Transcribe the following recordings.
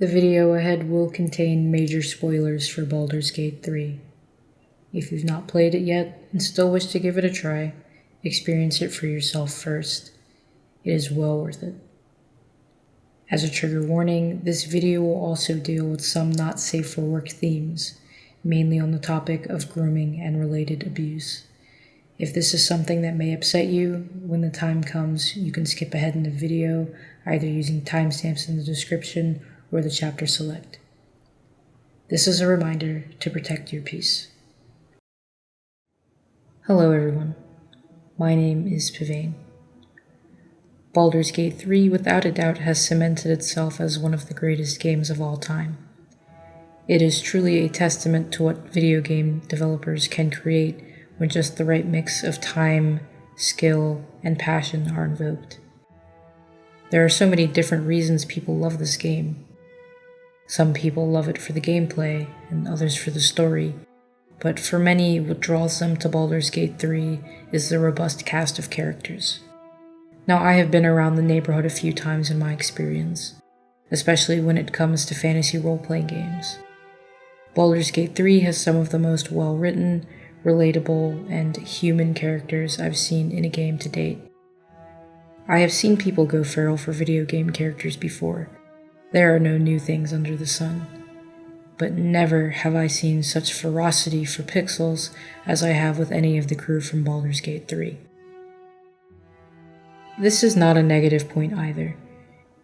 The video ahead will contain major spoilers for Baldur's Gate 3. If you've not played it yet and still wish to give it a try, experience it for yourself first. It is well worth it. As a trigger warning, this video will also deal with some not safe for work themes, mainly on the topic of grooming and related abuse. If this is something that may upset you, when the time comes, you can skip ahead in the video, either using timestamps in the description or the chapter select. This is a reminder to protect your peace. Hello everyone, my name is Pavane. Baldur's Gate 3 without a doubt has cemented itself as one of the greatest games of all time. It is truly a testament to what video game developers can create when just the right mix of time, skill, and passion are invoked. There are so many different reasons people love this game. Some people love it for the gameplay, and others for the story, but for many, what draws them to Baldur's Gate 3 is the robust cast of characters. Now, I have been around the neighborhood a few times in my experience, especially when it comes to fantasy role-playing games. Baldur's Gate 3 has some of the most well-written, relatable, and human characters I've seen in a game to date. I have seen people go feral for video game characters before. There are no new things under the sun. But never have I seen such ferocity for pixels as I have with any of the crew from Baldur's Gate 3. This is not a negative point either.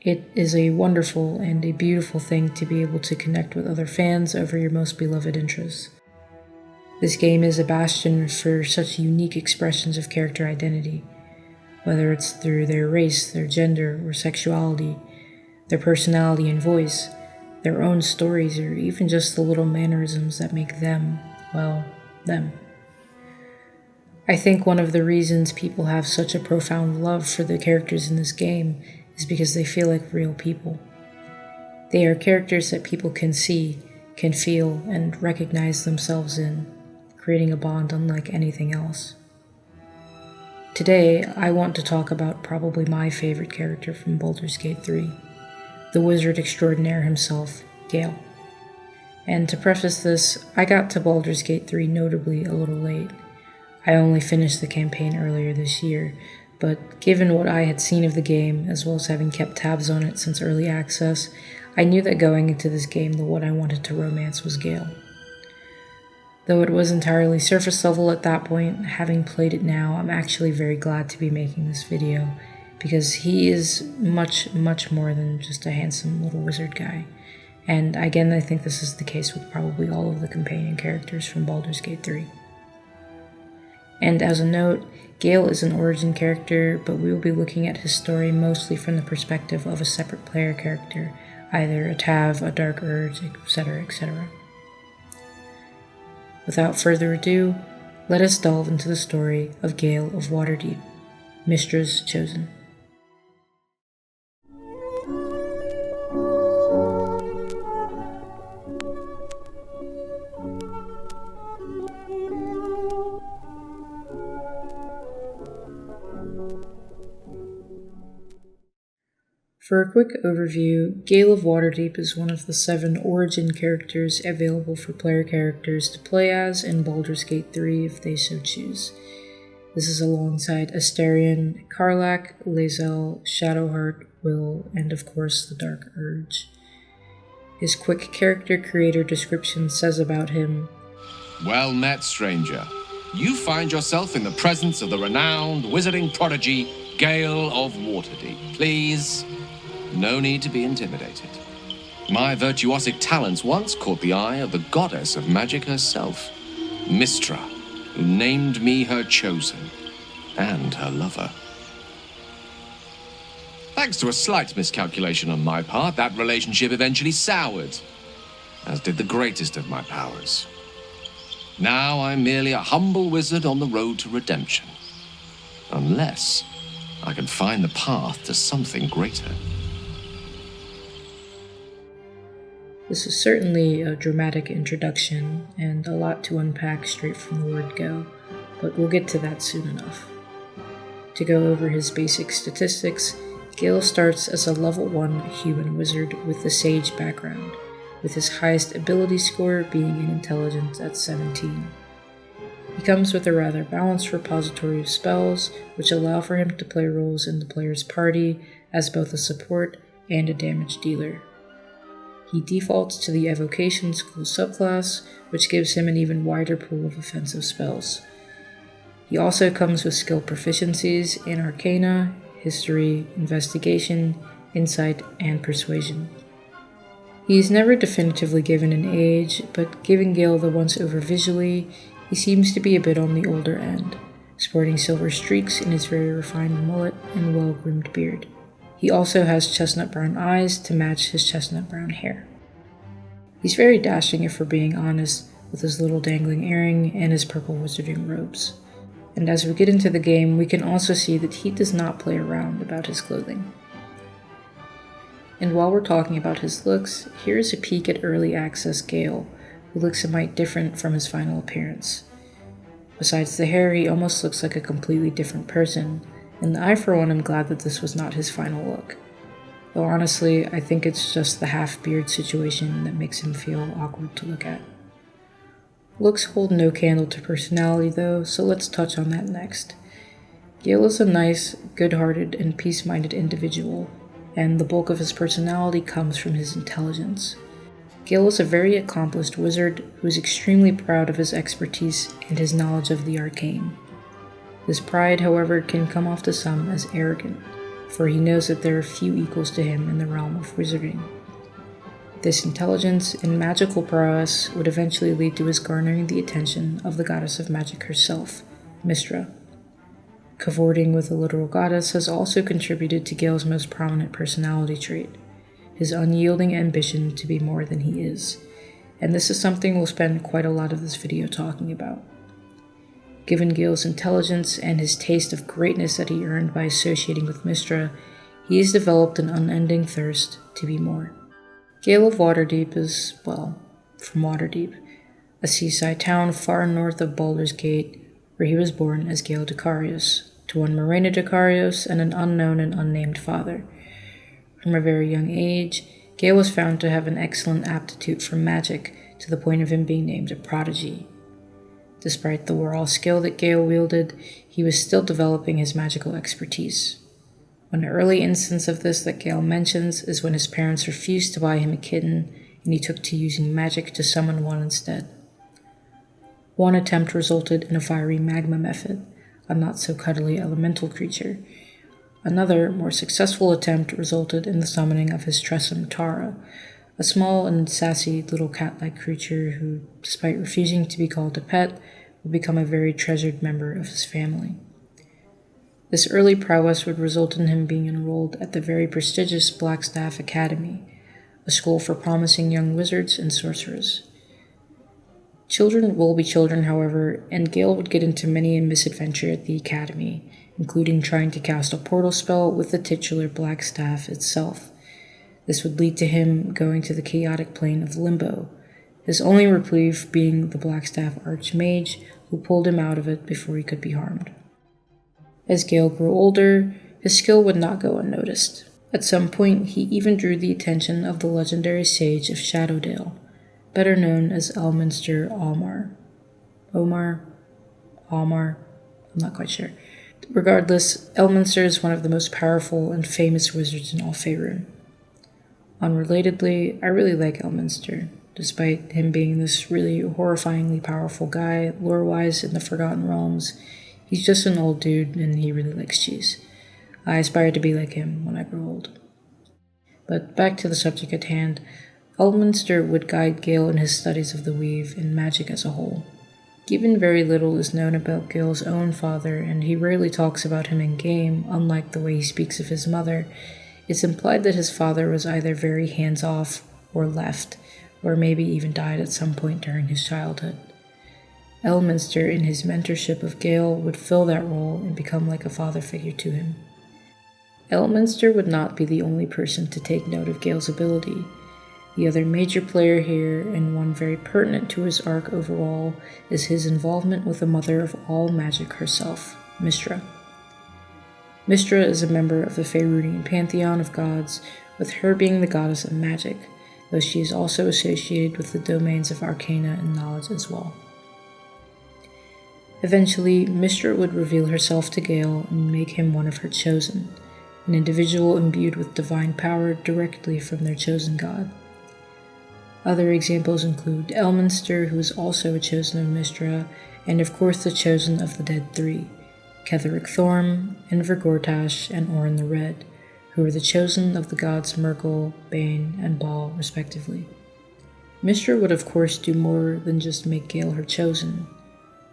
It is a wonderful and a beautiful thing to be able to connect with other fans over your most beloved interests. This game is a bastion for such unique expressions of character identity, whether it's through their race, their gender, or sexuality, their personality and voice, their own stories, or even just the little mannerisms that make them, well, them. I think one of the reasons people have such a profound love for the characters in this game is because they feel like real people. They are characters that people can see, can feel, and recognize themselves in, creating a bond unlike anything else. Today, I want to talk about probably my favorite character from Baldur's Gate 3. The wizard extraordinaire himself, Gale. And to preface this, I got to Baldur's Gate 3 notably a little late. I only finished the campaign earlier this year, but given what I had seen of the game, as well as having kept tabs on it since early access, I knew that going into this game the one I wanted to romance was Gale. Though it was entirely surface level at that point, having played it now, I'm actually very glad to be making this video, because he is much, much more than just a handsome little wizard guy. And again, I think this is the case with probably all of the companion characters from Baldur's Gate 3. And as a note, Gale is an origin character, but we will be looking at his story mostly from the perspective of a separate player character, either a Tav, a Dark Urge, etc., etc. Without further ado, let us delve into the story of Gale of Waterdeep, Mystra's Chosen. For a quick overview, Gale of Waterdeep is one of the 7 origin characters available for player characters to play as in Baldur's Gate 3 if they so choose. This is alongside Astarion, Karlach, Lae'zel, Shadowheart, Will, and of course the Dark Urge. His quick character creator description says about him, "Well met, stranger. You find yourself in the presence of the renowned wizarding prodigy, Gale of Waterdeep. Please, no need to be intimidated. My virtuosic talents once caught the eye of the goddess of magic herself, Mystra, who named me her chosen, and her lover. Thanks to a slight miscalculation on my part, that relationship eventually soured, as did the greatest of my powers. Now I'm merely a humble wizard on the road to redemption, unless I can find the path to something greater." This is certainly a dramatic introduction, and a lot to unpack straight from the word go, but we'll get to that soon enough. To go over his basic statistics, Gale starts as a level 1 human wizard with the sage background, with his highest ability score being in intelligence at 17. He comes with a rather balanced repository of spells, which allow for him to play roles in the player's party as both a support and a damage dealer. He defaults to the Evocation School subclass, which gives him an even wider pool of offensive spells. He also comes with skill proficiencies in Arcana, History, Investigation, Insight, and Persuasion. He is never definitively given an age, but given Gale the once-over visually, he seems to be a bit on the older end, sporting silver streaks in his very refined mullet and well-groomed beard. He also has chestnut brown eyes to match his chestnut brown hair. He's very dashing if we're being honest, with his little dangling earring and his purple wizarding robes. And as we get into the game, we can also see that he does not play around about his clothing. And while we're talking about his looks, here's a peek at early access Gale, who looks a mite different from his final appearance. Besides the hair, he almost looks like a completely different person, and I for one am glad that this was not his final look. Though honestly, I think it's just the half-beard situation that makes him feel awkward to look at. Looks hold no candle to personality though, so let's touch on that next. Gale is a nice, good-hearted, and peace-minded individual, and the bulk of his personality comes from his intelligence. Gale is a very accomplished wizard who is extremely proud of his expertise and his knowledge of the arcane. This pride, however, can come off to some as arrogant, for he knows that there are few equals to him in the realm of wizarding. This intelligence and magical prowess would eventually lead to his garnering the attention of the goddess of magic herself, Mystra. Cavorting with the literal goddess has also contributed to Gale's most prominent personality trait, his unyielding ambition to be more than he is, and this is something we'll spend quite a lot of this video talking about. Given Gale's intelligence and his taste of greatness that he earned by associating with Mystra, he has developed an unending thirst to be more. Gale of Waterdeep is, well, from Waterdeep, a seaside town far north of Baldur's Gate, where he was born as Gale Dekarios, to one Morena Dekarios and an unknown and unnamed father. From a very young age, Gale was found to have an excellent aptitude for magic, to the point of him being named a prodigy. Despite the raw skill that Gale wielded, he was still developing his magical expertise. One early instance of this that Gale mentions is when his parents refused to buy him a kitten, and he took to using magic to summon one instead. One attempt resulted in a fiery magma method, a not-so-cuddly elemental creature. Another, more successful attempt resulted in the summoning of his Tressum Tara, a small and sassy little cat-like creature who, despite refusing to be called a pet, would become a very treasured member of his family. This early prowess would result in him being enrolled at the very prestigious Blackstaff Academy, a school for promising young wizards and sorcerers. Children will be children, however, and Gale would get into many a misadventure at the academy, including trying to cast a portal spell with the titular Blackstaff itself. This would lead to him going to the chaotic plane of Limbo, his only reprieve being the Blackstaff Archmage, who pulled him out of it before he could be harmed. As Gale grew older, his skill would not go unnoticed. At some point, he even drew the attention of the legendary sage of Shadowdale, better known as Elminster Almar. Omar? Almar? I'm not quite sure. Regardless, Elminster is one of the most powerful and famous wizards in all Faerun. Unrelatedly, I really like Elminster, despite him being this really horrifyingly powerful guy, lore-wise in the Forgotten Realms. He's just an old dude, and he really likes cheese. I aspire to be like him when I grow old. But back to the subject at hand, Elminster would guide Gale in his studies of the Weave and magic as a whole. Given very little is known about Gale's own father, and he rarely talks about him in-game, unlike the way he speaks of his mother, it's implied that his father was either very hands-off or left, or maybe even died at some point during his childhood. Elminster, in his mentorship of Gale, would fill that role and become like a father figure to him. Elminster would not be the only person to take note of Gale's ability. The other major player here, and one very pertinent to his arc overall, is his involvement with the mother of all magic herself, Mystra. Mystra is a member of the Faerunian pantheon of gods, with her being the goddess of magic, though she is also associated with the domains of arcana and knowledge as well. Eventually, Mystra would reveal herself to Gale and make him one of her chosen, an individual imbued with divine power directly from their chosen god. Other examples include Elminster, who is also a chosen of Mystra, and of course the chosen of the Dead Three, Ketheric Thorm, Enver Gortash, and Orin the Red, who were the chosen of the gods Merkel, Bane, and Baal, respectively. Mystra would of course do more than just make Gale her chosen.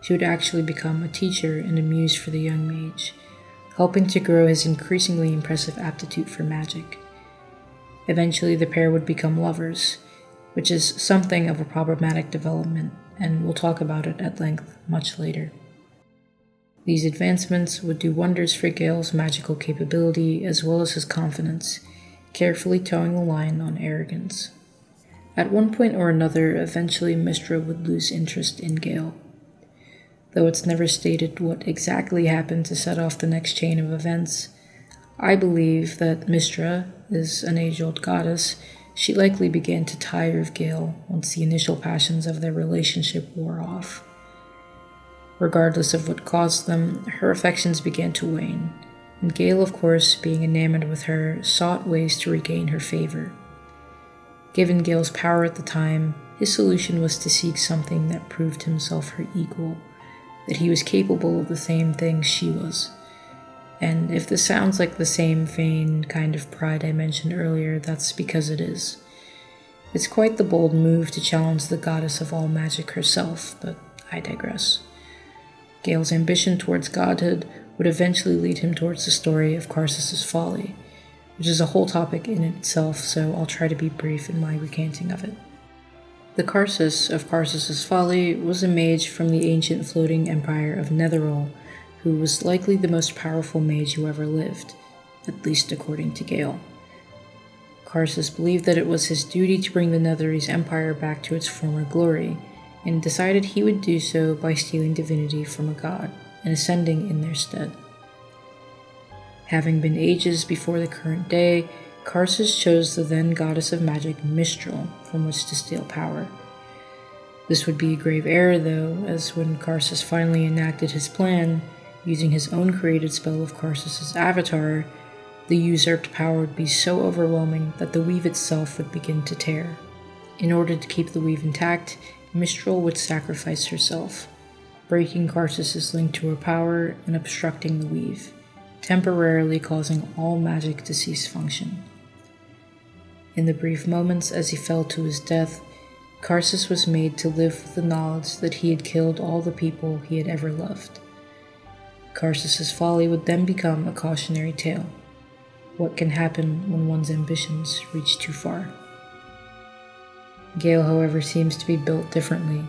She would actually become a teacher and a muse for the young mage, helping to grow his increasingly impressive aptitude for magic. Eventually the pair would become lovers, which is something of a problematic development, and we'll talk about it at length much later. These advancements would do wonders for Gale's magical capability as well as his confidence, carefully towing the line on arrogance. At one point or another, eventually Mystra would lose interest in Gale. Though it's never stated what exactly happened to set off the next chain of events, I believe that Mystra is an age-old goddess. She likely began to tire of Gale once the initial passions of their relationship wore off. Regardless of what caused them, her affections began to wane, and Gale, of course, being enamored with her, sought ways to regain her favor. Given Gale's power at the time, his solution was to seek something that proved himself her equal, that he was capable of the same things she was. And if this sounds like the same vain kind of pride I mentioned earlier, that's because it is. It's quite the bold move to challenge the goddess of all magic herself, but I digress. Gale's ambition towards godhood would eventually lead him towards the story of Karsus's folly, which is a whole topic in itself, so I'll try to be brief in my recanting of it. The Karsus of Karsus's folly was a mage from the ancient floating empire of Netheril, who was likely the most powerful mage who ever lived, at least according to Gale. Karsus believed that it was his duty to bring the Netherese empire back to its former glory, and decided he would do so by stealing divinity from a god and ascending in their stead. Having been ages before the current day, Karsus chose the then goddess of magic Mistral from which to steal power. This would be a grave error though, as when Karsus finally enacted his plan, using his own created spell of Karsus's avatar, the usurped power would be so overwhelming that the weave itself would begin to tear. In order to keep the weave intact, Mistral would sacrifice herself, breaking Karsus's link to her power and obstructing the weave, temporarily causing all magic to cease function. In the brief moments as he fell to his death, Karsus was made to live with the knowledge that he had killed all the people he had ever loved. Karsus's folly would then become a cautionary tale. What can happen when one's ambitions reach too far? Gale, however, seems to be built differently,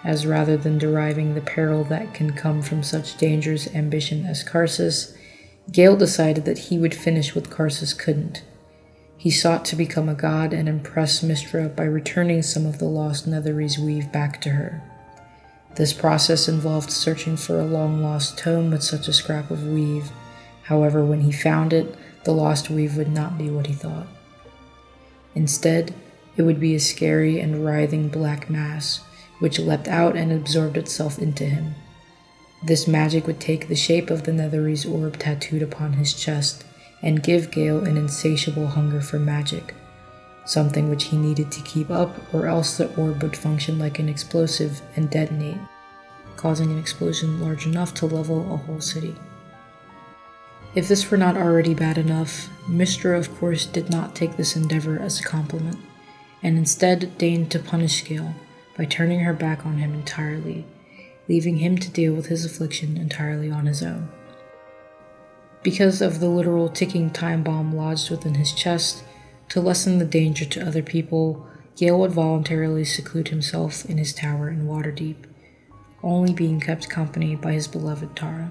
as rather than deriving the peril that can come from such dangerous ambition as Karsus, Gale decided that he would finish what Karsus couldn't. He sought to become a god and impress Mystra by returning some of the lost Netherese weave back to her. This process involved searching for a long-lost tome with such a scrap of weave. However, when he found it, the lost weave would not be what he thought. Instead, it would be a scary and writhing black mass, which leapt out and absorbed itself into him. This magic would take the shape of the Netherese orb tattooed upon his chest, and give Gale an insatiable hunger for magic, something which he needed to keep up, or else the orb would function like an explosive and detonate, causing an explosion large enough to level a whole city. If this were not already bad enough, Mystra of course did not take this endeavor as a compliment, and instead deigned to punish Gale by turning her back on him entirely, leaving him to deal with his affliction entirely on his own. Because of the literal ticking time bomb lodged within his chest, to lessen the danger to other people, Gale would voluntarily seclude himself in his tower in Waterdeep, only being kept company by his beloved Tara.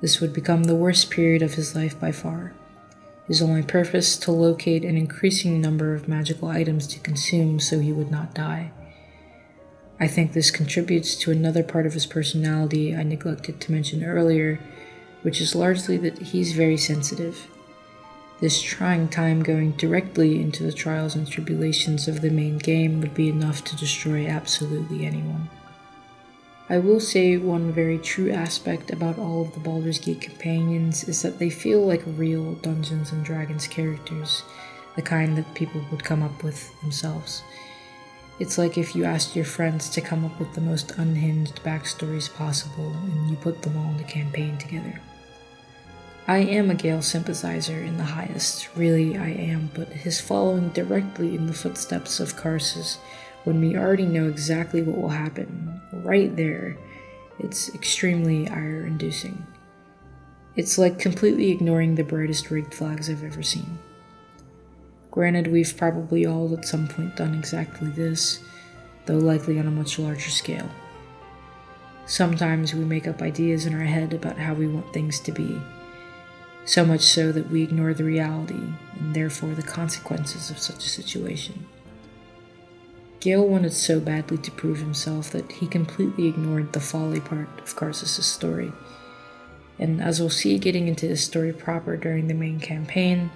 This would become the worst period of his life by far, his only purpose to locate an increasing number of magical items to consume so he would not die. I think this contributes to another part of his personality I neglected to mention earlier, which is largely that he's very sensitive. This trying time going directly into the trials and tribulations of the main game would be enough to destroy absolutely anyone. I will say one very true aspect about all of the Baldur's Gate companions is that they feel like real Dungeons & Dragons characters, the kind that people would come up with themselves. It's like if you asked your friends to come up with the most unhinged backstories possible and you put them all in a campaign together. I am a Gale sympathizer in the highest, really I am, but his following directly in the footsteps of Karsus, when we already know exactly what will happen, right there, it's extremely ire-inducing. It's like completely ignoring the brightest rigged flags I've ever seen. Granted, we've probably all at some point done exactly this, though likely on a much larger scale. Sometimes we make up ideas in our head about how we want things to be, so much so that we ignore the reality, and therefore the consequences of such a situation. Gale wanted so badly to prove himself that he completely ignored the folly part of Karsus' story, and as we'll see getting into his story proper during the main campaign,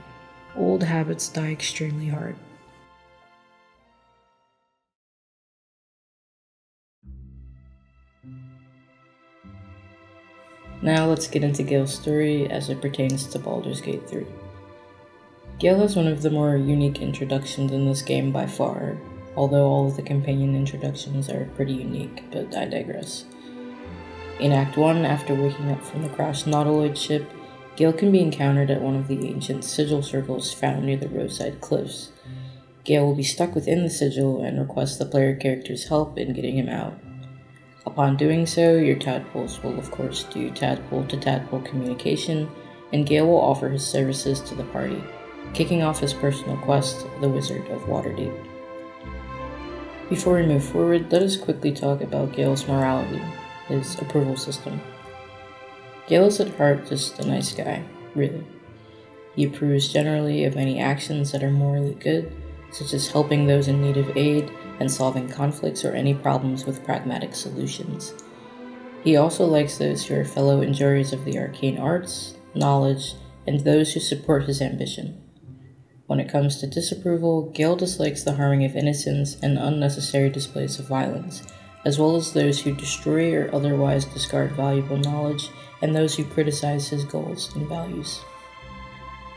old habits die extremely hard. Now let's get into Gale's story as it pertains to Baldur's Gate 3. Gale has one of the more unique introductions in this game by far, although all of the companion introductions are pretty unique, but I digress. In Act 1, after waking up from the crashed Nautiloid ship, Gale can be encountered at one of the ancient sigil circles found near the roadside cliffs. Gale will be stuck within the sigil and request the player character's help in getting him out. Upon doing so, your tadpoles will of course do tadpole-to-tadpole communication, and Gale will offer his services to the party, kicking off his personal quest, the Wizard of Waterdeep. Before we move forward, let us quickly talk about Gale's morality, his approval system. Gale is at heart just a nice guy, really. He approves generally of any actions that are morally good, such as helping those in need of aid and solving conflicts or any problems with pragmatic solutions. He also likes those who are fellow enjoyers of the arcane arts, knowledge, and those who support his ambition. When it comes to disapproval, Gale dislikes the harming of innocents and unnecessary displays of violence, as well as those who destroy or otherwise discard valuable knowledge and those who criticize his goals and values.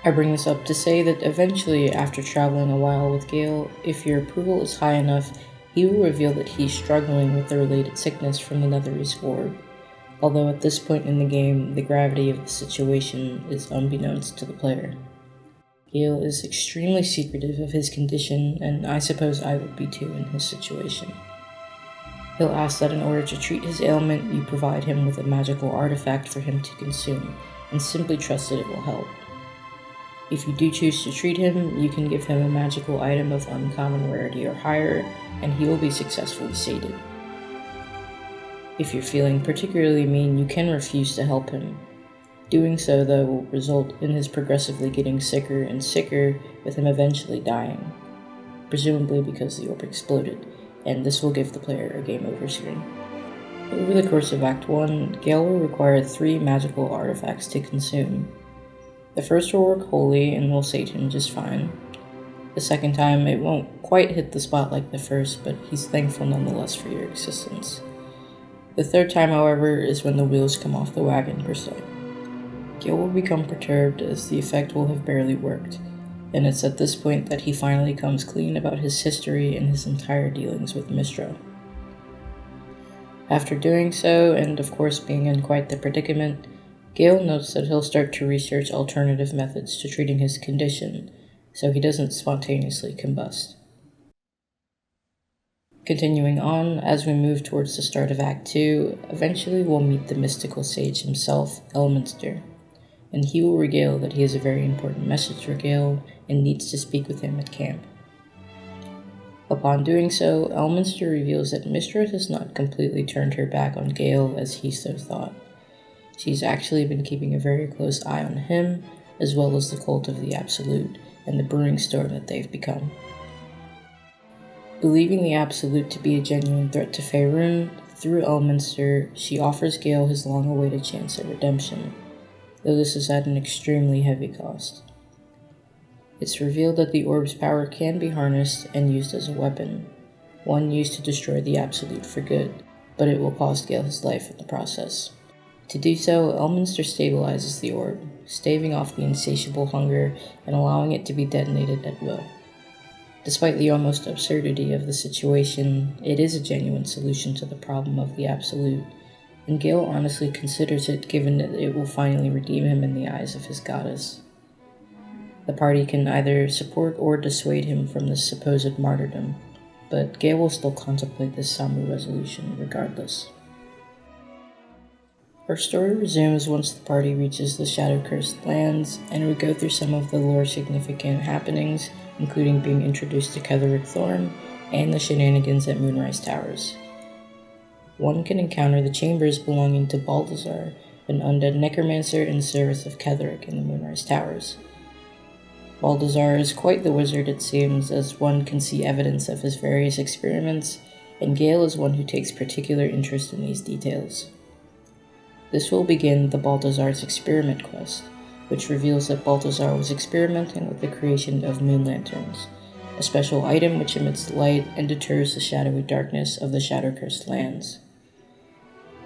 I bring this up to say that eventually, after traveling a while with Gale, if your approval is high enough, he will reveal that he's struggling with the related sickness from the Netherese orb, although at this point in the game, the gravity of the situation is unbeknownst to the player. Gale is extremely secretive of his condition, and I suppose I would be too in his situation. He'll ask that in order to treat his ailment, you provide him with a magical artifact for him to consume, and simply trust that it will help. If you do choose to treat him, you can give him a magical item of uncommon rarity or higher, and he will be successfully sated. If you're feeling particularly mean, you can refuse to help him. Doing so, though, will result in his progressively getting sicker and sicker, with him eventually dying, presumably because the orb exploded, and this will give the player a game over screen. Over the course of Act 1, Gale will require 3 magical artifacts to consume. The first will work wholly and will sate him just fine. The second time, it won't quite hit the spot like the first, but he's thankful nonetheless for your existence. The third time, however, is when the wheels come off the wagon per se. Gale will become perturbed as the effect will have barely worked, and it's at this point that he finally comes clean about his history and his entire dealings with Mystra. After doing so, and of course being in quite the predicament, Gale notes that he'll start to research alternative methods to treating his condition, so he doesn't spontaneously combust. Continuing on, as we move towards the start of Act 2, eventually we'll meet the mystical sage himself, Elminster, and he will regale that he has a very important message for Gale and needs to speak with him at camp. Upon doing so, Elminster reveals that Mystra has not completely turned her back on Gale as he so thought. She's actually been keeping a very close eye on him, as well as the cult of the Absolute, and the brewing storm that they've become. Believing the Absolute to be a genuine threat to Faerun, through Elminster, she offers Gale his long-awaited chance at redemption, though this is at an extremely heavy cost. It's revealed that the orb's power can be harnessed and used as a weapon, one used to destroy the Absolute for good, but it will cost Gale his life in the process. To do so, Elminster stabilizes the orb, staving off the insatiable hunger and allowing it to be detonated at will. Despite the almost absurdity of the situation, it is a genuine solution to the problem of the Absolute, and Gale honestly considers it given that it will finally redeem him in the eyes of his goddess. The party can either support or dissuade him from this supposed martyrdom, but Gale will still contemplate this somber resolution regardless. Our story resumes once the party reaches the shadow-cursed lands, and we go through some of the lore-significant happenings, including being introduced to Ketheric Thorm and the shenanigans at Moonrise Towers. One can encounter the chambers belonging to Baldur, an undead necromancer and seraph of Ketheric in the Moonrise Towers. Baldur is quite the wizard, it seems, as one can see evidence of his various experiments, and Gale is one who takes particular interest in these details. This will begin the Baldur's Experiment quest, which reveals that Baldur was experimenting with the creation of moon lanterns, a special item which emits light and deters the shadowy darkness of the shadow-cursed lands.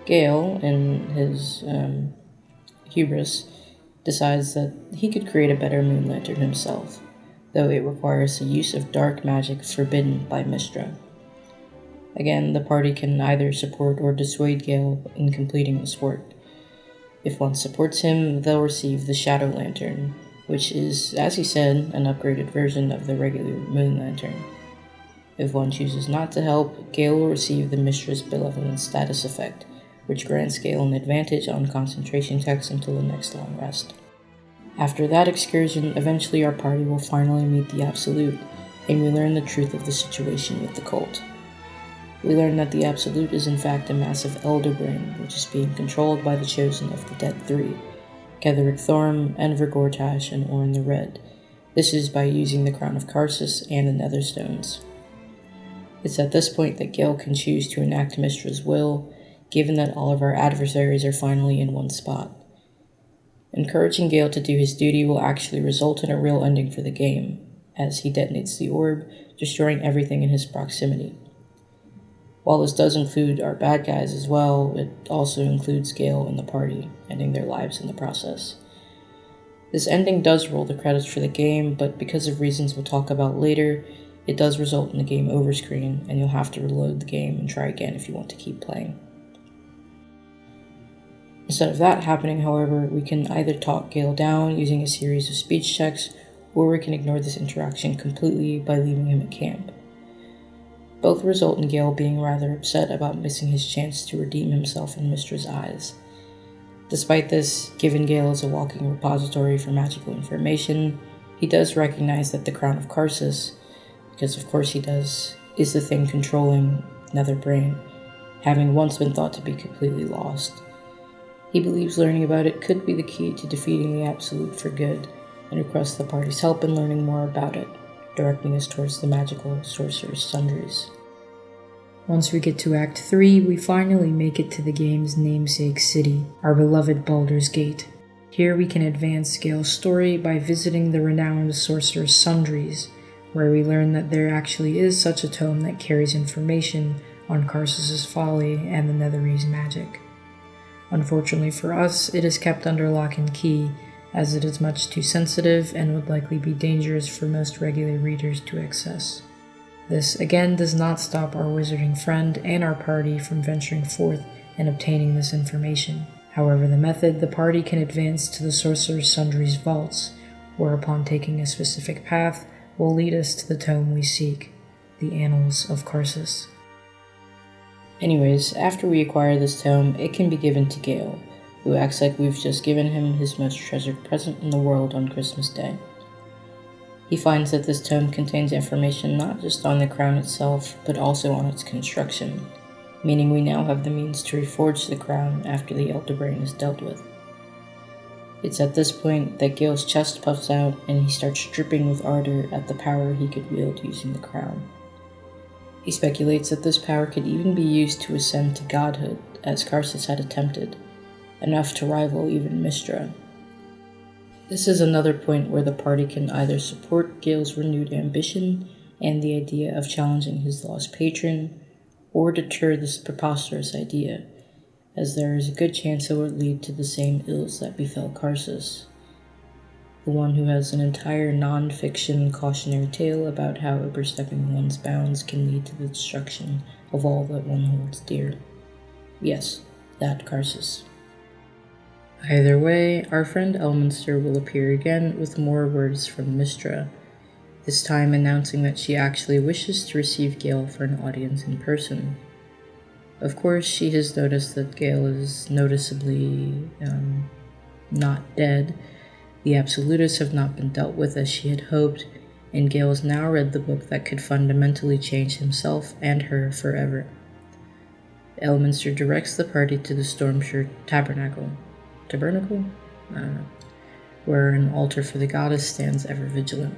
Gale, in his hubris, decides that he could create a better moon lantern himself, though it requires the use of dark magic forbidden by Mystra. Again, the party can either support or dissuade Gale in completing this work. If one supports him, they'll receive the Shadow Lantern, which is, as he said, an upgraded version of the regular moon lantern. If one chooses not to help, Gale will receive the Mistra's Malevolence status effect, which grants Gale an advantage on concentration checks until the next long rest. After that excursion, eventually our party will finally meet the Absolute, and we learn the truth of the situation with the cult. We learn that the Absolute is in fact a massive elder brain, which is being controlled by the Chosen of the Dead Three, Ketheric Thorm, Enver Gortash, and Orin the Red. This is by using the Crown of Karsus and the Netherstones. It's at this point that Gale can choose to enact Mystra's will, given that all of our adversaries are finally in one spot. Encouraging Gale to do his duty will actually result in a real ending for the game, as he detonates the orb, destroying everything in his proximity. While this does include our bad guys as well, it also includes Gale and the party, ending their lives in the process. This ending does roll the credits for the game, but because of reasons we'll talk about later, it does result in a game over screen, and you'll have to reload the game and try again if you want to keep playing. Instead of that happening, however, we can either talk Gale down using a series of speech checks, or we can ignore this interaction completely by leaving him at camp. Both result in Gale being rather upset about missing his chance to redeem himself in Mystra's eyes. Despite this, given Gale is a walking repository for magical information, he does recognize that the Crown of Karsus, because of course he does, is the thing controlling Nether Brain, having once been thought to be completely lost. He believes learning about it could be the key to defeating the Absolute for good, and requests the party's help in learning more about it, directing us towards the magical Sorcerer's Sundries. Once we get to Act 3, we finally make it to the game's namesake city, our beloved Baldur's Gate. Here we can advance Gale's story by visiting the renowned Sorcerer's Sundries, where we learn that there actually is such a tome that carries information on Karsus' folly and the Netherese magic. Unfortunately for us, it is kept under lock and key, as it is much too sensitive and would likely be dangerous for most regular readers to access. This again does not stop our wizarding friend and our party from venturing forth and obtaining this information. However, the method, the party can advance to the Sorcerer's Sundries vaults, where upon taking a specific path will lead us to the tome we seek, the Annals of Karsus. Anyways, after we acquire this tome, it can be given to Gale, who acts like we've just given him his most treasured present in the world on Christmas Day. He finds that this tome contains information not just on the crown itself, but also on its construction, meaning we now have the means to reforge the crown after the Elder Brain is dealt with. It's at this point that Gale's chest puffs out and he starts dripping with ardor at the power he could wield using the crown. He speculates that this power could even be used to ascend to godhood, as Karsus had attempted, enough to rival even Mystra, This is another point where the party can either support Gale's renewed ambition and the idea of challenging his lost patron, or deter this preposterous idea, as there is a good chance it would lead to the same ills that befell Karsus, the one who has an entire non-fiction cautionary tale about how overstepping one's bounds can lead to the destruction of all that one holds dear. Yes, that Karsus. Either way, our friend Elminster will appear again with more words from Mystra, this time announcing that she actually wishes to receive Gale for an audience in person. Of course, she has noticed that Gale is noticeably not dead. The Absolutists have not been dealt with as she had hoped, and Gale has now read the book that could fundamentally change himself and her forever. Elminster directs the party to the Stormshire Tabernacle? I don't know. Where an altar for the goddess stands ever vigilant.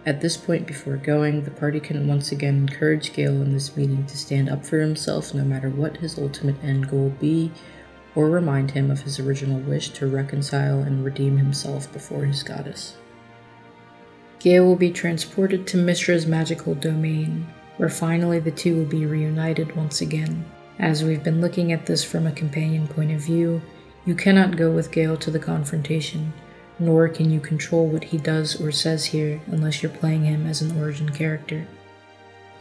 At this point before going, the party can once again encourage Gale in this meeting to stand up for himself no matter what his ultimate end goal be, or remind him of his original wish to reconcile and redeem himself before his goddess. Gale will be transported to Mystra's magical domain, where finally the two will be reunited once again. As we've been looking at this from a companion point of view, you cannot go with Gale to the confrontation, nor can you control what he does or says here unless you're playing him as an origin character.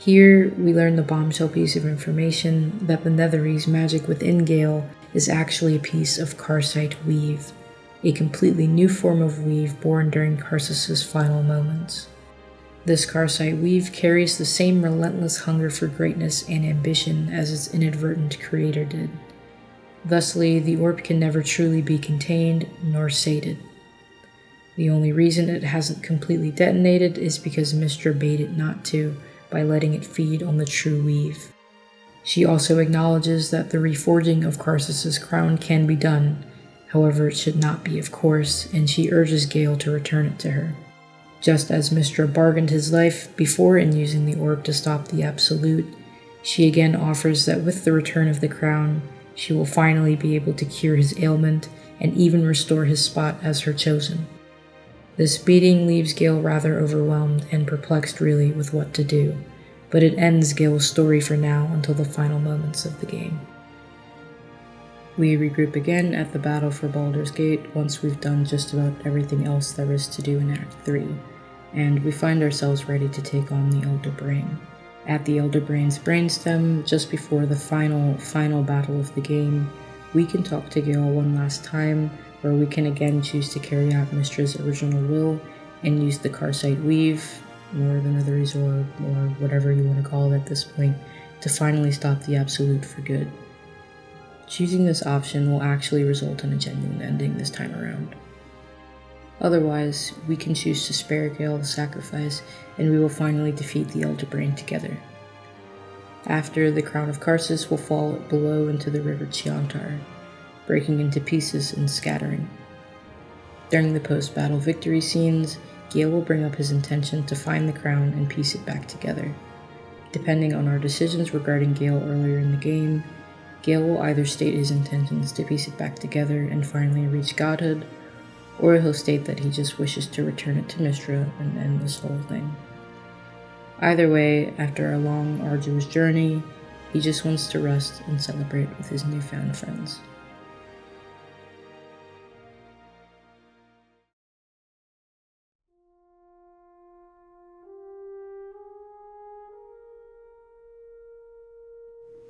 Here, we learn the bombshell piece of information that the Netherese magic within Gale is actually a piece of Karsite weave, a completely new form of weave born during Karsus's final moments. This Karsite weave carries the same relentless hunger for greatness and ambition as its inadvertent creator did. Thusly, the orb can never truly be contained nor sated. The only reason it hasn't completely detonated is because Mystra bade it not to, by letting it feed on the true weave. She also acknowledges that the reforging of Karsus's crown can be done, however it should not be, of course, and she urges Gale to return it to her. Just as Mystra bargained his life before in using the orb to stop the Absolute, she again offers that with the return of the crown, she will finally be able to cure his ailment and even restore his spot as her chosen. This beating leaves Gale rather overwhelmed and perplexed really with what to do, but it ends Gale's story for now until the final moments of the game. We regroup again at the battle for Baldur's Gate once we've done just about everything else there is to do in Act 3, and we find ourselves ready to take on the Elder Brain. At the Elder Brain's brainstem, just before the final battle of the game, we can talk to Gale one last time, where we can again choose to carry out Mystra's original will and use the Karsite weave, or the Netherese orb, or whatever you want to call it at this point, to finally stop the Absolute for good. Choosing this option will actually result in a genuine ending this time around. Otherwise, we can choose to spare Gale the sacrifice, and we will finally defeat the Elder Brain together. After, the crown of Karsus will fall below into the river Chiantar, breaking into pieces and scattering. During the post-battle victory scenes, Gale will bring up his intention to find the crown and piece it back together. Depending on our decisions regarding Gale earlier in the game, Gale will either state his intentions to piece it back together and finally reach godhood, or he'll state that he just wishes to return it to Mystra and end this whole thing. Either way, after a long, arduous journey, he just wants to rest and celebrate with his newfound friends.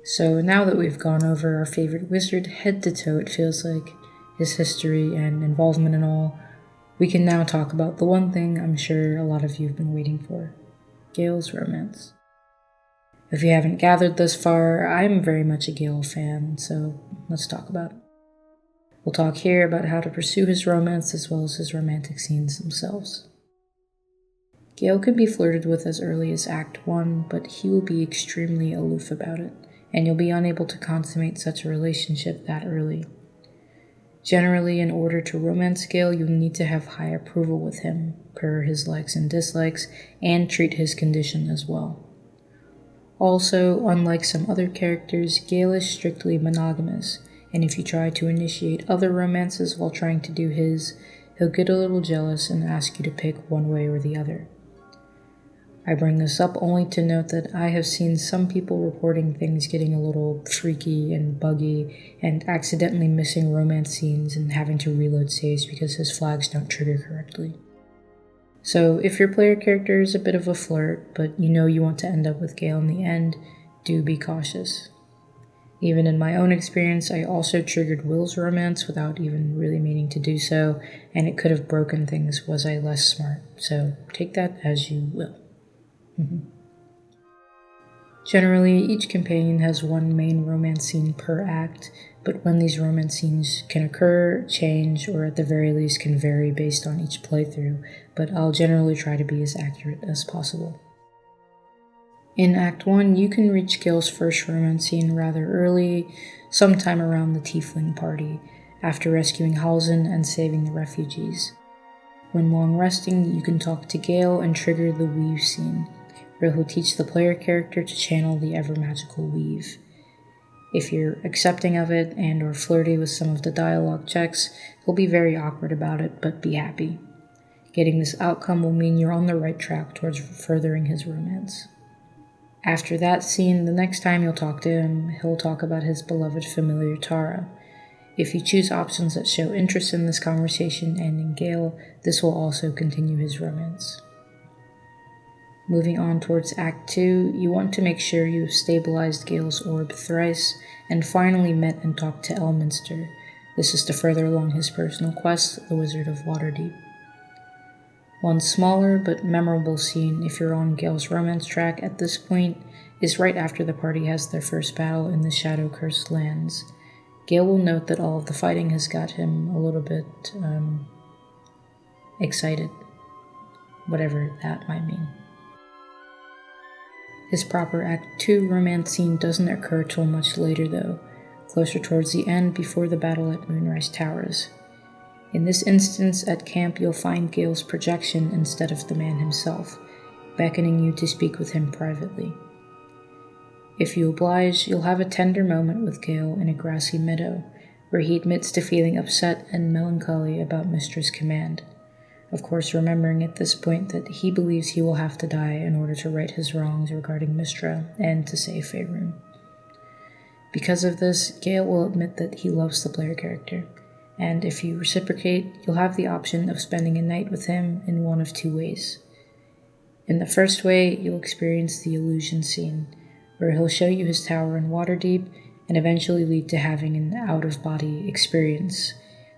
So now that we've gone over our favorite wizard head to toe, it feels like, his history and involvement and all, we can now talk about the one thing I'm sure a lot of you have been waiting for, Gale's romance. If you haven't gathered thus far, I'm very much a Gale fan, so let's talk about it. We'll talk here about how to pursue his romance as well as his romantic scenes themselves. Gale can be flirted with as early as Act 1, but he will be extremely aloof about it, and you'll be unable to consummate such a relationship that early. Generally, in order to romance Gale, you'll need to have high approval with him, per his likes and dislikes, and treat his condition as well. Also, unlike some other characters, Gale is strictly monogamous, and if you try to initiate other romances while trying to do his, he'll get a little jealous and ask you to pick one way or the other. I bring this up only to note that I have seen some people reporting things getting a little freaky and buggy and accidentally missing romance scenes and having to reload saves because his flags don't trigger correctly. So if your player character is a bit of a flirt, but you know you want to end up with Gale in the end, do be cautious. Even in my own experience, I also triggered Will's romance without even really meaning to do so, and it could have broken things was I less smart, so take that as you will. Generally, each companion has one main romance scene per act, but when these romance scenes can occur, change, or at the very least can vary based on each playthrough, but I'll generally try to be as accurate as possible. In Act 1, you can reach Gale's first romance scene rather early, sometime around the Tiefling party, after rescuing Halsin and saving the refugees. When long resting, you can talk to Gale and trigger the Weave scene, where he'll teach the player character to channel the ever-magical Weave. If you're accepting of it and or flirty with some of the dialogue checks, he'll be very awkward about it, but be happy. Getting this outcome will mean you're on the right track towards furthering his romance. After that scene, the next time you'll talk to him, he'll talk about his beloved familiar Tara. If you choose options that show interest in this conversation and in Gale, this will also continue his romance. Moving on towards Act 2, you want to make sure you've stabilized Gale's orb thrice, and finally met and talked to Mystra. This is to further along his personal quest, the Wizard of Waterdeep. One smaller but memorable scene, if you're on Gale's romance track at this point, is right after the party has their first battle in the Shadow-Cursed lands. Gale will note that all of the fighting has got him a little bit, excited, whatever that might mean. His proper Act 2 romance scene doesn't occur till much later though, closer towards the end before the battle at Moonrise Towers. In this instance, at camp you'll find Gale's projection instead of the man himself, beckoning you to speak with him privately. If you oblige, you'll have a tender moment with Gale in a grassy meadow, where he admits to feeling upset and melancholy about Mystra's command. Of course, remembering at this point that he believes he will have to die in order to right his wrongs regarding Mystra and to save Faerun. Because of this, Gale will admit that he loves the player character, and if you reciprocate, you'll have the option of spending a night with him in one of two ways. In the first way, you'll experience the illusion scene, where he'll show you his tower in Waterdeep and eventually lead to having an out-of-body experience,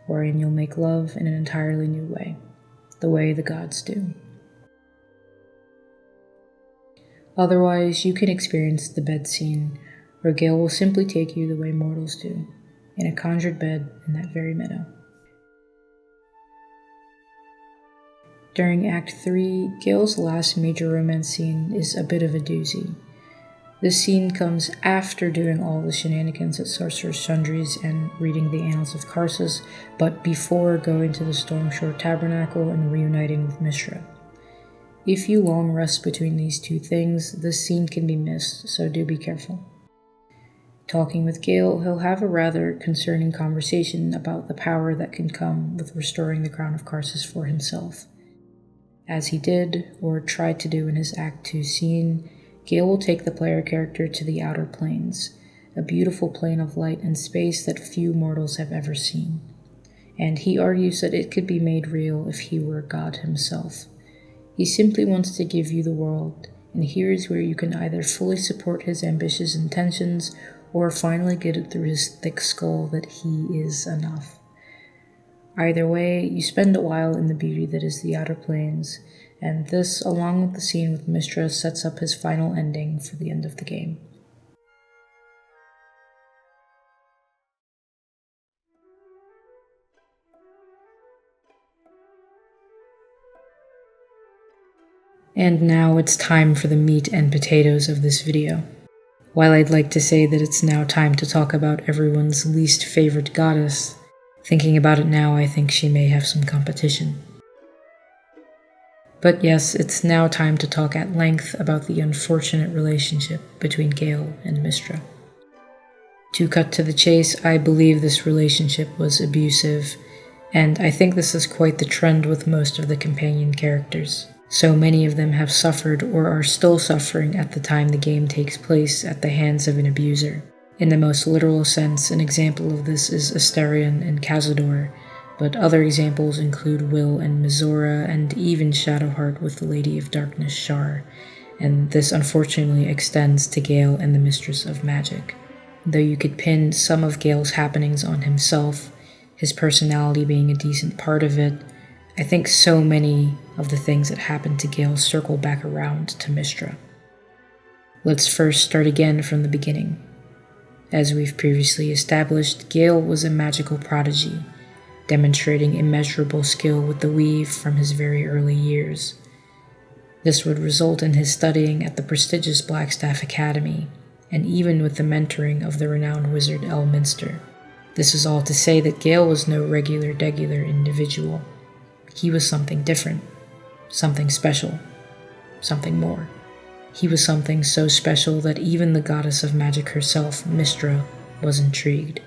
wherein you'll make love in an entirely new way. The way the gods do. Otherwise, you can experience the bed scene, where Gale will simply take you the way mortals do, in a conjured bed in that very meadow. During Act 3, Gale's last major romance scene is a bit of a doozy. This scene comes after doing all the shenanigans at Sorcerer's Sundries and reading the Annals of Karsus, but before going to the Stormshore Tabernacle and reuniting with Mystra. If you long rest between these two things, this scene can be missed, so do be careful. Talking with Gale, he'll have a rather concerning conversation about the power that can come with restoring the Crown of Karsus for himself. As he did, or tried to do in his Act 2 scene, Gale will take the player character to the Outer Planes, a beautiful plane of light and space that few mortals have ever seen. And he argues that it could be made real if he were God himself. He simply wants to give you the world, and here is where you can either fully support his ambitious intentions or finally get it through his thick skull that he is enough. Either way, you spend a while in the beauty that is the Outer Planes, and this, along with the scene with Mystra, sets up his final ending for the end of the game. And now it's time for the meat and potatoes of this video. While I'd like to say that it's now time to talk about everyone's least favorite goddess, thinking about it now, I think she may have some competition. But yes, it's now time to talk at length about the unfortunate relationship between Gale and Mystra. To cut to the chase, I believe this relationship was abusive, And I think this is quite the trend with most of the companion characters. So many of them have suffered or are still suffering at the time the game takes place at the hands of an abuser. In the most literal sense, an example of this is Astarion and Cazador, but other examples include Will and Mizora, and even Shadowheart with the Lady of Darkness Shar, and this unfortunately extends to Gale and the Mistress of Magic. Though you could pin some of Gale's happenings on himself, his personality being a decent part of it, I think so many of the things that happened to Gale circle back around to Mystra. Let's first start again from the beginning. As we've previously established, Gale was a magical prodigy, demonstrating immeasurable skill with the weave from his very early years. This would result in his studying at the prestigious Blackstaff Academy, and even with the mentoring of the renowned wizard Mystra. This is all to say that Gale was no regular-degular individual. He was something different, something special, something more. He was something so special that even the goddess of magic herself, Mystra, was intrigued.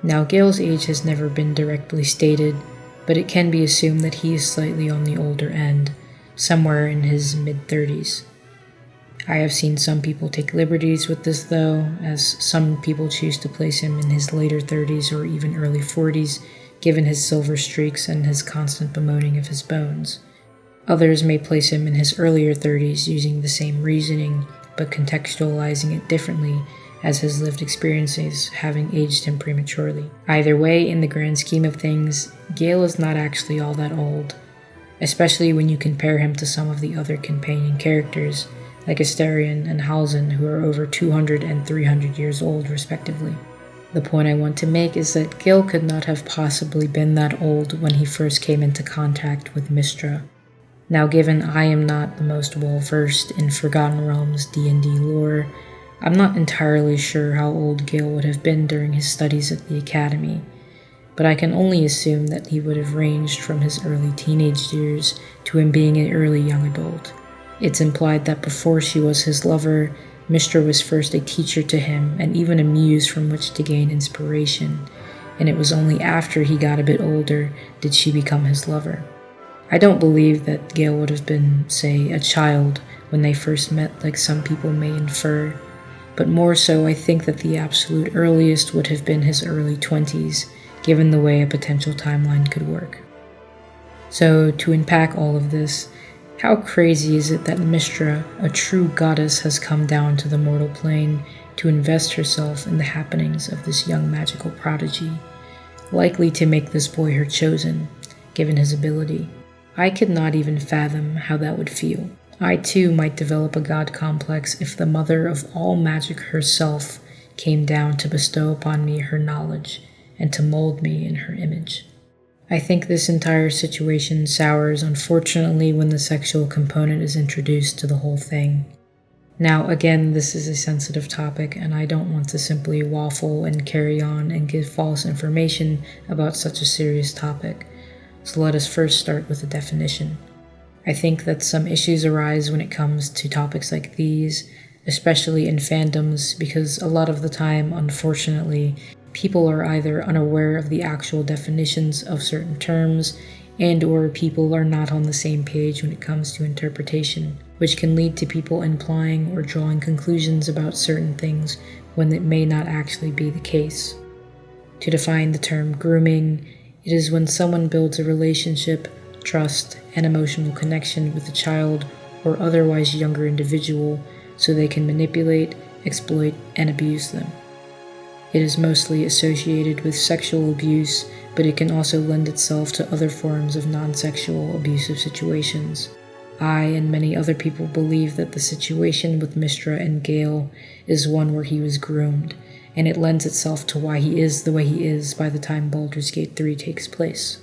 Now, Gale's age has never been directly stated, but it can be assumed that he is slightly on the older end, somewhere in his mid-30s. I have seen some people take liberties with this though, as some people choose to place him in his later 30s or even early 40s, given his silver streaks and his constant bemoaning of his bones. Others may place him in his earlier 30s using the same reasoning, but contextualizing it differently as his lived experiences having aged him prematurely. Either way, in the grand scheme of things, Gale is not actually all that old, especially when you compare him to some of the other companion characters, like Astarion and Halsin, who are over 200 and 300 years old respectively. The point I want to make is that Gale could not have possibly been that old when he first came into contact with Mystra. Now, given I am not the most well-versed in Forgotten Realms D&D lore, I'm not entirely sure how old Gale would have been during his studies at the Academy, but I can only assume that he would have ranged from his early teenage years to him being an early young adult. It's implied that before she was his lover, Mystra was first a teacher to him and even a muse from which to gain inspiration, and it was only after he got a bit older did she become his lover. I don't believe that Gale would have been, say, a child when they first met like some people may infer, but more so I think that the absolute earliest would have been his early 20s, given the way a potential timeline could work. So, to unpack all of this, how crazy is it that Mystra, a true goddess, has come down to the mortal plane to invest herself in the happenings of this young magical prodigy, likely to make this boy her chosen, given his ability? I could not even fathom how that would feel. I too might develop a god complex if the mother of all magic herself came down to bestow upon me her knowledge and to mold me in her image. I think this entire situation sours, unfortunately, when the sexual component is introduced to the whole thing. Now, again, this is a sensitive topic, and I don't want to simply waffle and carry on and give false information about such a serious topic. So let us first start with a definition. I think that some issues arise when it comes to topics like these, especially in fandoms, because a lot of the time, unfortunately, people are either unaware of the actual definitions of certain terms and/or people are not on the same page when it comes to interpretation, which can lead to people implying or drawing conclusions about certain things when it may not actually be the case. To define the term grooming, it is when someone builds a relationship, trust, and emotional connection with a child or otherwise younger individual so they can manipulate, exploit, and abuse them. It is mostly associated with sexual abuse, but it can also lend itself to other forms of non-sexual abusive situations. I and many other people believe that the situation with Mystra and Gale is one where he was groomed, and it lends itself to why he is the way he is by the time Baldur's Gate 3 takes place.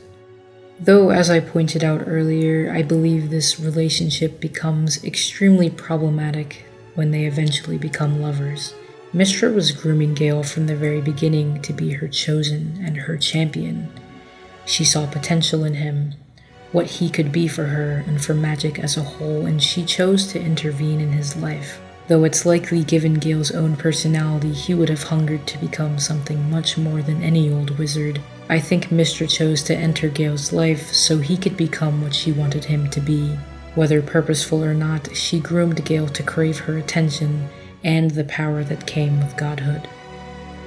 Though, as I pointed out earlier, I believe this relationship becomes extremely problematic when they eventually become lovers. Mystra was grooming Gale from the very beginning to be her chosen and her champion. She saw potential in him, what he could be for her and for magic as a whole, and she chose to intervene in his life. Though it's likely given Gale's own personality he would have hungered to become something much more than any old wizard, I think Mystra chose to enter Gale's life so he could become what she wanted him to be. Whether purposeful or not, she groomed Gale to crave her attention and the power that came with godhood.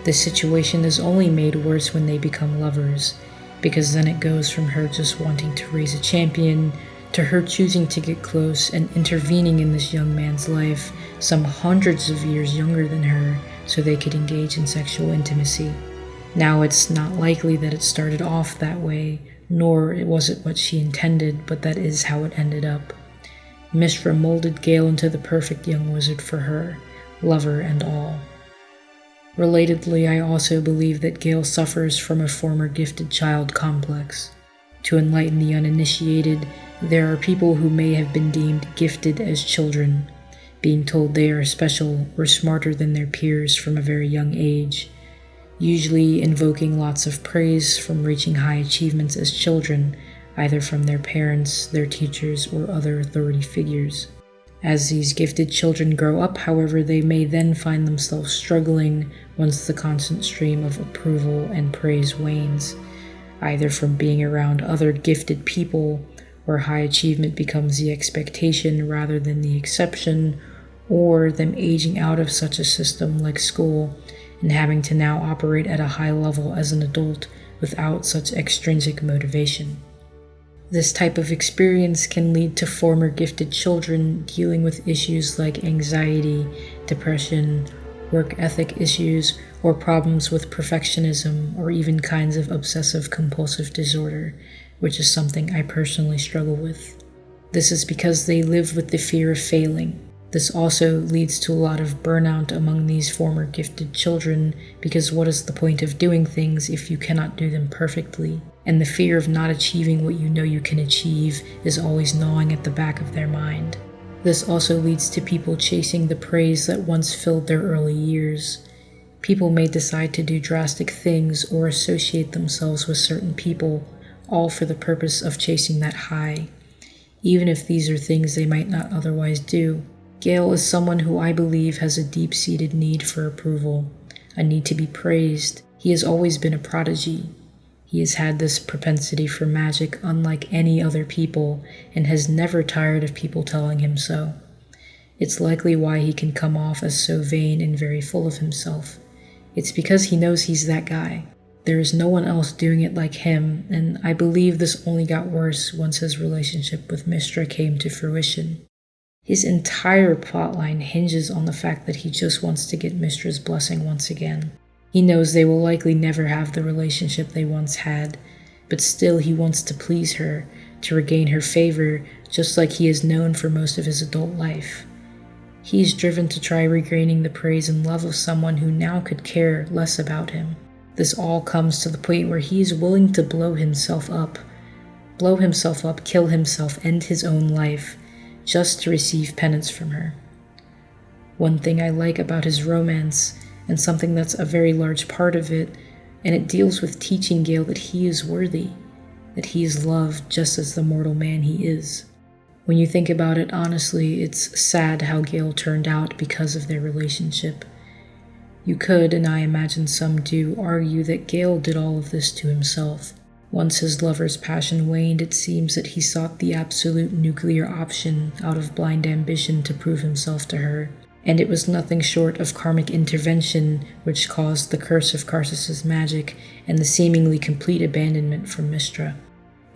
This situation is only made worse when they become lovers, because then it goes from her just wanting to raise a champion to her choosing to get close and intervening in this young man's life, some hundreds of years younger than her, so they could engage in sexual intimacy. Now it's not likely that it started off that way, nor was it what she intended, but that is how it ended up. Mystra molded Gale into the perfect young wizard for her, lover and all. Relatedly, I also believe that Gale suffers from a former gifted child complex. To enlighten the uninitiated, there are people who may have been deemed gifted as children, being told they are special or smarter than their peers from a very young age, usually invoking lots of praise from reaching high achievements as children, either from their parents, their teachers, or other authority figures. As these gifted children grow up, however, they may then find themselves struggling once the constant stream of approval and praise wanes, either from being around other gifted people, where high achievement becomes the expectation rather than the exception, or them aging out of such a system like school and having to now operate at a high level as an adult without such extrinsic motivation. This type of experience can lead to former gifted children dealing with issues like anxiety, depression, work ethic issues, or problems with perfectionism, or even kinds of obsessive-compulsive disorder, which is something I personally struggle with. This is because they live with the fear of failing. This also leads to a lot of burnout among these former gifted children, because what is the point of doing things if you cannot do them perfectly? And the fear of not achieving what you know you can achieve is always gnawing at the back of their mind. This also leads to people chasing the praise that once filled their early years. People may decide to do drastic things or associate themselves with certain people, all for the purpose of chasing that high, even if these are things they might not otherwise do. Gale is someone who I believe has a deep-seated need for approval, a need to be praised. He has always been a prodigy. He has had this propensity for magic unlike any other people and has never tired of people telling him so. It's likely why he can come off as so vain and very full of himself. It's because he knows he's that guy. There is no one else doing it like him, and I believe this only got worse once his relationship with Mystra came to fruition. His entire plotline hinges on the fact that he just wants to get Mystra's blessing once again. He knows they will likely never have the relationship they once had, but still he wants to please her, to regain her favor, just like he is known for most of his adult life. He is driven to try regaining the praise and love of someone who now could care less about him. This all comes to the point where he is willing to blow himself up, kill himself, end his own life, just to receive penance from her. One thing I like about his romance, and something that's a very large part of it, and it deals with teaching Gale that he is worthy, that he is loved just as the mortal man he is. When you think about it honestly, it's sad how Gale turned out because of their relationship. You could, and I imagine some do, argue that Gale did all of this to himself. Once his lover's passion waned, it seems that he sought the absolute nuclear option out of blind ambition to prove himself to her, and it was nothing short of karmic intervention which caused the curse of Karsus's magic and the seemingly complete abandonment from Mystra.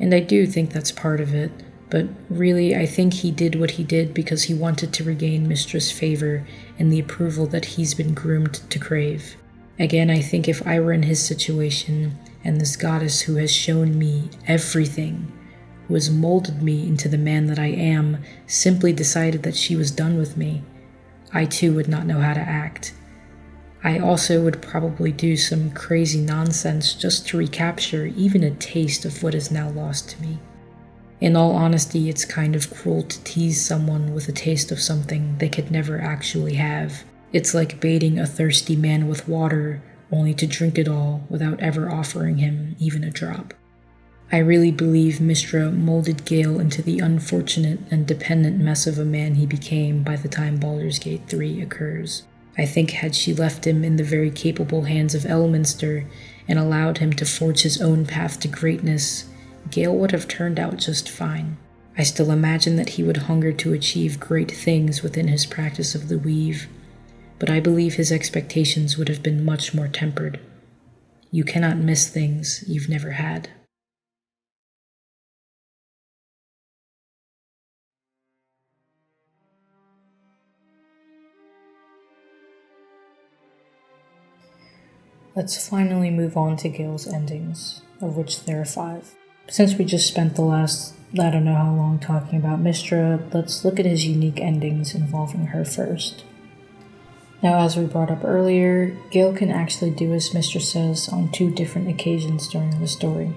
And I do think that's part of it, but really I think he did what he did because he wanted to regain Mystra's favor and the approval that he's been groomed to crave. Again, I think if I were in his situation, and this goddess who has shown me everything, who has molded me into the man that I am, simply decided that she was done with me, I too would not know how to act. I also would probably do some crazy nonsense just to recapture even a taste of what is now lost to me. In all honesty, it's kind of cruel to tease someone with a taste of something they could never actually have. It's like baiting a thirsty man with water, only to drink it all without ever offering him even a drop. I really believe Mystra molded Gale into the unfortunate and dependent mess of a man he became by the time Baldur's Gate 3 occurs. I think had she left him in the very capable hands of Elminster and allowed him to forge his own path to greatness, Gale would have turned out just fine. I still imagine that he would hunger to achieve great things within his practice of the weave, but I believe his expectations would have been much more tempered. You cannot miss things you've never had. Let's finally move on to Gale's endings, of which there are 5. Since we just spent the last, I don't know how long, talking about Mystra, let's look at his unique endings involving her first. Now, as we brought up earlier, Gale can actually do as Mystra says on 2 different occasions during the story.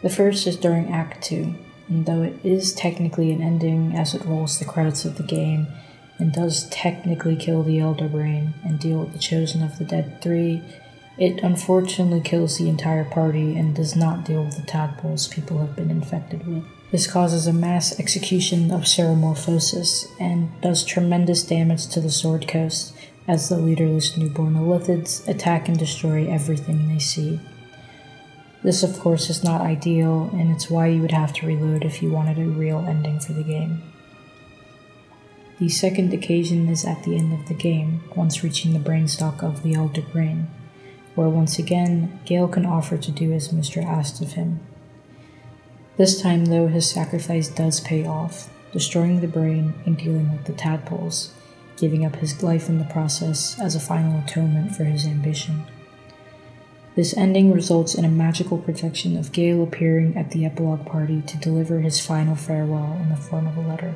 The first is during Act 2, and though it is technically an ending as it rolls the credits of the game, and does technically kill the Elder Brain and deal with the Chosen of the Dead 3, it unfortunately kills the entire party and does not deal with the tadpoles people have been infected with. This causes a mass execution of Ceramorphosis and does tremendous damage to the Sword Coast as the leaderless newborn Illithids attack and destroy everything they see. This of course is not ideal, and it's why you would have to reload if you wanted a real ending for the game. The second occasion is at the end of the game, once reaching the brainstock of the Elder Brain, where once again, Gale can offer to do as Mystra asked of him. This time though, his sacrifice does pay off, destroying the brain and dealing with the tadpoles, giving up his life in the process as a final atonement for his ambition. This ending results in a magical projection of Gale appearing at the epilogue party to deliver his final farewell in the form of a letter.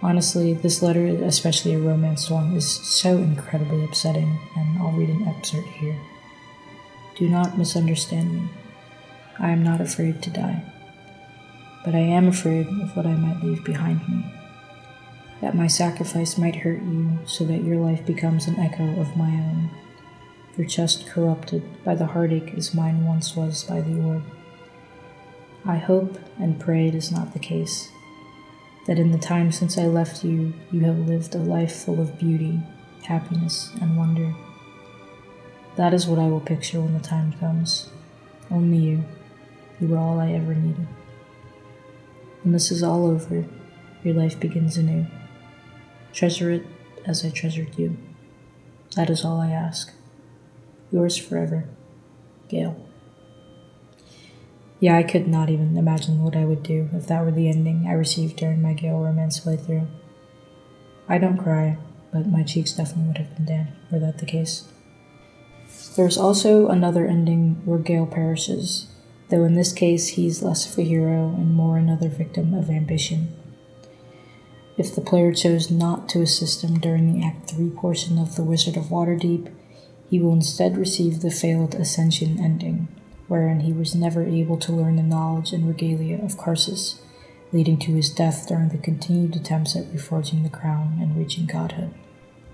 Honestly, this letter, especially a romance one, is so incredibly upsetting, and I'll read an excerpt here. Do not misunderstand me. I am not afraid to die, but I am afraid of what I might leave behind me. That my sacrifice might hurt you, so that your life becomes an echo of my own. Your chest corrupted by the heartache as mine once was by the orb. I hope and pray it is not the case. That in the time since I left you, you have lived a life full of beauty, happiness, and wonder. That is what I will picture when the time comes. Only you. You were all I ever needed. When this is all over, your life begins anew. Treasure it as I treasured you. That is all I ask. Yours forever, Gale. Yeah, I could not even imagine what I would do if that were the ending I received during my Gale romance playthrough. I don't cry, but my cheeks definitely would have been damp were that the case. There's also another ending where Gale perishes, though in this case he's less of a hero and more another victim of ambition. If the player chose not to assist him during the Act 3 portion of the Wizard of Waterdeep, he will instead receive the failed Ascension ending, wherein he was never able to learn the knowledge and regalia of Karsus, leading to his death during the continued attempts at reforging the crown and reaching godhood.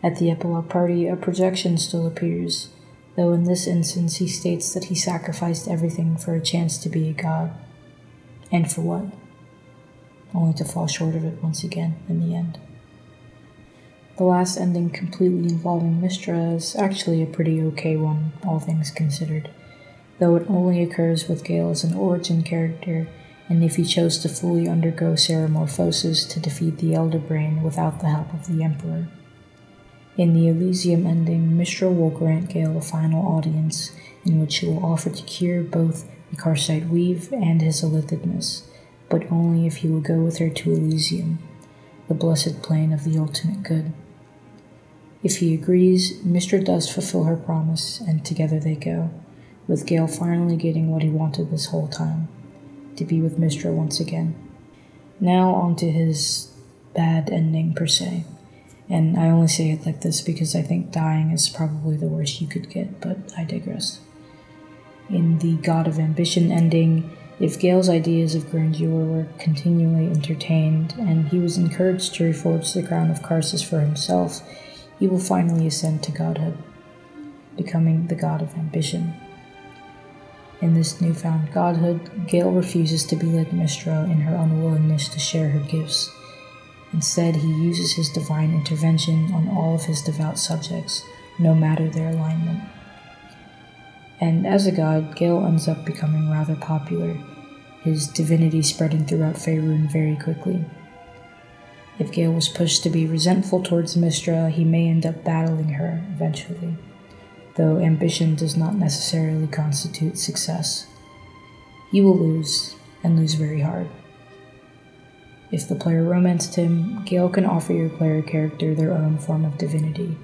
At the epilogue party, a projection still appears, though in this instance he states that he sacrificed everything for a chance to be a god. And for what? Only to fall short of it once again in the end. The last ending completely involving Mystra is actually a pretty okay one, all things considered, though it only occurs with Gale as an origin character, and if he chose to fully undergo Ceramorphosis to defeat the Elder Brain without the help of the Emperor. In the Elysium ending, Mystra will grant Gale a final audience, in which she will offer to cure both the Karsite Weave and his Illithidness, but only if he will go with her to Elysium, the blessed plane of the ultimate good. If he agrees, Mystra does fulfill her promise, and together they go, with Gale finally getting what he wanted this whole time, to be with Mystra once again. Now on to his bad ending per se, and I only say it like this because I think dying is probably the worst you could get, but I digress. In the God of Ambition ending, if Gale's ideas of grandeur were continually entertained, and he was encouraged to reforge the crown of Karsus for himself, he will finally ascend to godhood, becoming the God of Ambition. In this newfound godhood, Gale refuses to be like Mystra in her unwillingness to share her gifts, Instead, he uses his divine intervention on all of his devout subjects, no matter their alignment. And as a god, Gale ends up becoming rather popular, his divinity spreading throughout Faerun very quickly. If Gale was pushed to be resentful towards Mystra, he may end up battling her eventually, though ambition does not necessarily constitute success. He will lose, and lose very hard. If the player romanced him, Gale can offer your player character their own form of divinity,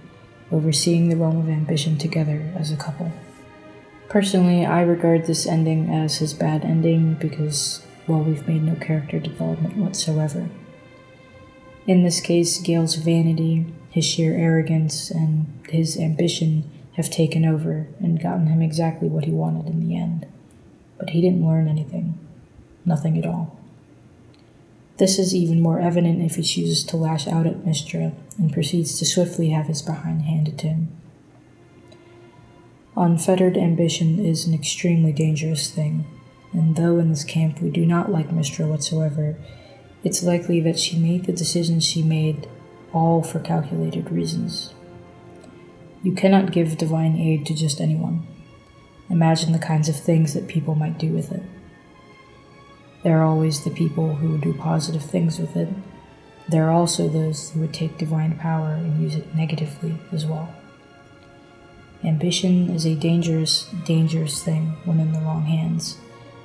overseeing the realm of ambition together as a couple. Personally, I regard this ending as his bad ending because, well, we've made no character development whatsoever. In this case, Gale's vanity, his sheer arrogance, and his ambition have taken over and gotten him exactly what he wanted in the end. But he didn't learn anything. Nothing at all. This is even more evident if he chooses to lash out at Mystra and proceeds to swiftly have his behind handed to him. Unfettered ambition is an extremely dangerous thing, and though in this camp we do not like Mystra whatsoever, it's likely that she made the decisions she made all for calculated reasons. You cannot give divine aid to just anyone. Imagine the kinds of things that people might do with it. There are always the people who would do positive things with it. There are also those who would take divine power and use it negatively as well. Ambition is a dangerous, dangerous thing when in the wrong hands,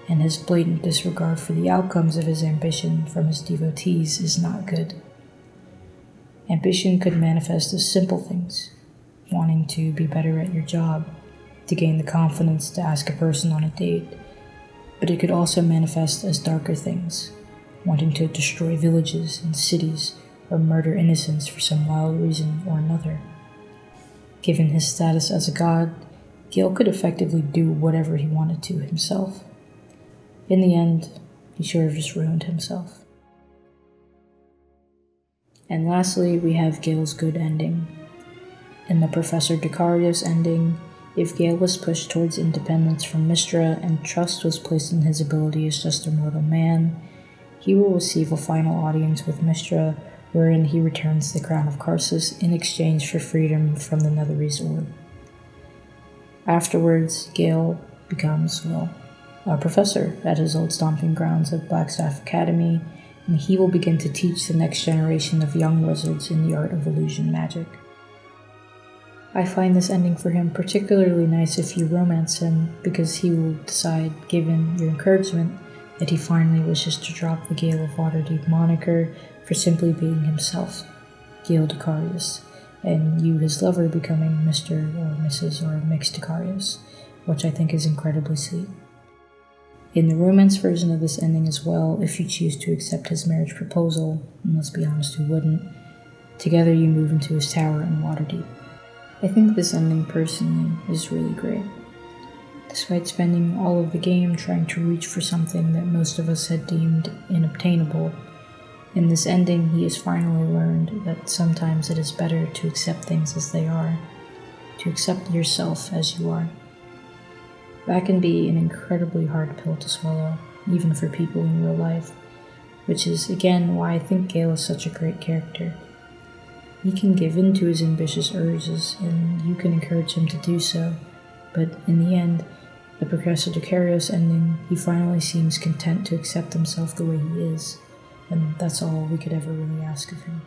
and his blatant disregard for the outcomes of his ambition from his devotees is not good. Ambition could manifest as simple things, wanting to be better at your job, to gain the confidence to ask a person on a date, but it could also manifest as darker things, wanting to destroy villages and cities or murder innocents for some wild reason or another. Given his status as a god, Gale could effectively do whatever he wanted to himself. In the end, he sort of just ruined himself. And lastly, we have Gale's good ending. In the Professor Dekarios ending, if Gale was pushed towards independence from Mystra and trust was placed in his ability as just a mortal man, he will receive a final audience with Mystra, wherein he returns the crown of Karsus in exchange for freedom from the Netherese orb. Afterwards, Gale becomes, well, a professor at his old stomping grounds at Blackstaff Academy, and he will begin to teach the next generation of young wizards in the art of illusion magic. I find this ending for him particularly nice if you romance him, because he will decide, given your encouragement, that he finally wishes to drop the Gale of Waterdeep moniker for simply being himself, Gale Dekarios, and you, his lover, becoming Mr. or Mrs. or Mixed Dekarios, which I think is incredibly sweet. In the romance version of this ending as well, if you choose to accept his marriage proposal, and let's be honest, who wouldn't, together you move into his tower in Waterdeep. I think this ending personally is really great. Despite spending all of the game trying to reach for something that most of us had deemed inobtainable, in this ending he has finally learned that sometimes it is better to accept things as they are, to accept yourself as you are. That can be an incredibly hard pill to swallow, even for people in real life, which is again why I think Gale is such a great character. He can give in to his ambitious urges, and you can encourage him to do so, but in the end, the Professor Dekarios ending, he finally seems content to accept himself the way he is, and that's all we could ever really ask of him.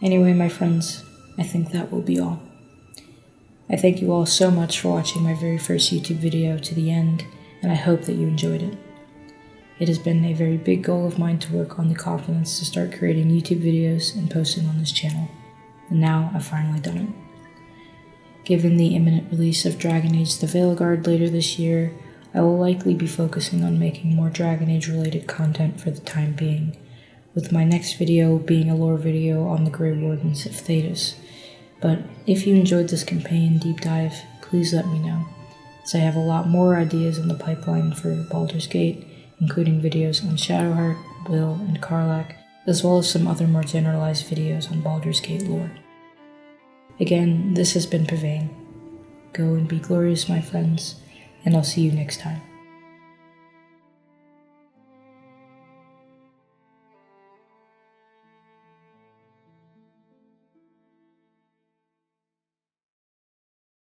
Anyway, my friends, I think that will be all. I thank you all so much for watching my very first YouTube video to the end, and I hope that you enjoyed it. It has been a very big goal of mine to work on the confidence to start creating YouTube videos and posting on this channel, and now I've finally done it. Given the imminent release of Dragon Age the Veilguard later this year, I will likely be focusing on making more Dragon Age related content for the time being, with my next video being a lore video on the Grey Wardens of Thedas. But if you enjoyed this campaign deep dive, please let me know, as I have a lot more ideas in the pipeline for Baldur's Gate, including videos on Shadowheart, Will, and Karlach, as well as some other more generalized videos on Baldur's Gate lore. Again, this has been Pavane. Go and be glorious, my friends, and I'll see you next time.